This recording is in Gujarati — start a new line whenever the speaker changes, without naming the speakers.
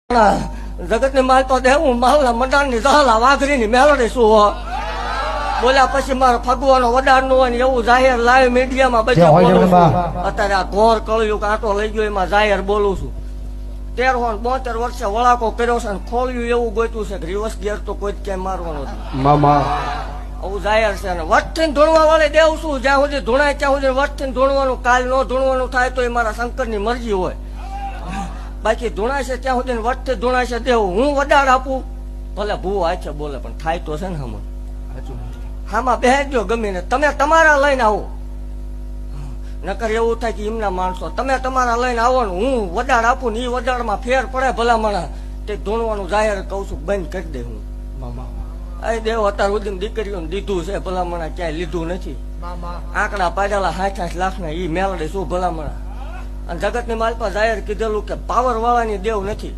જગત ની માલ તો દેવું માલના મંડાણ ની દહલા વાઘરી ની મેલડી શું હો બોલ્યા પછી મારે ફગવાનો વડાર નું હોય ને એવું જાહેર લાઈવ મીડિયામાં બધા બોલું છું. અત્યારે આ ઘોર કળિયુગ કાંટો લઈ ગયો એમાં જાહેર બોલું છું. 13 ને 72 વર્ષે વળાકો કર્યો છે ને ખોલ્યું એવું ગોત્યું છે કે રિવર્સ ગિયર તો કોઈ જ ક્યાંય મારવાનો
મામા
આવું જાહેર છે ને વટથી ધૂણવા વાળે દેવું છું જ્યાં સુધી ધૂણાય ત્યાં સુધી વટથી ધૂણવાનું કાલ નો ધૂણવાનું થાય તો એ મારા શંકરની મરજી હોય. બાકી ધૂણાય છે ત્યાં સુધી વટથી ધૂણાય છે દેવું હું વડાડ આપું ભલે ભૂ આ છે બોલે પણ થાય તો છે ને હમણાં હામાં બેસજો ગમે ને તમે તમારા લઈને આવો નકર એવું થાય કે એમના માણસો તમે તમારા લઈને આવો ને હું વડાડ આપું ને એ વડાડમાં ફેર પડે ભલામણા તે ધૂણવાનું જાહેર કહું છું બંધ કરી દે હું એ દેવ અત્યાર સુધી દીકરીઓને દીધું છે ભલામણા ક્યાંય લીધું નથી. આંકડા પાડેલા 60 લાખ ના ઈ મેલડે શું ભલામણા અને જગતની માલપા જાહેર કીધેલું કે પાવર વાળાની દેવ નથી.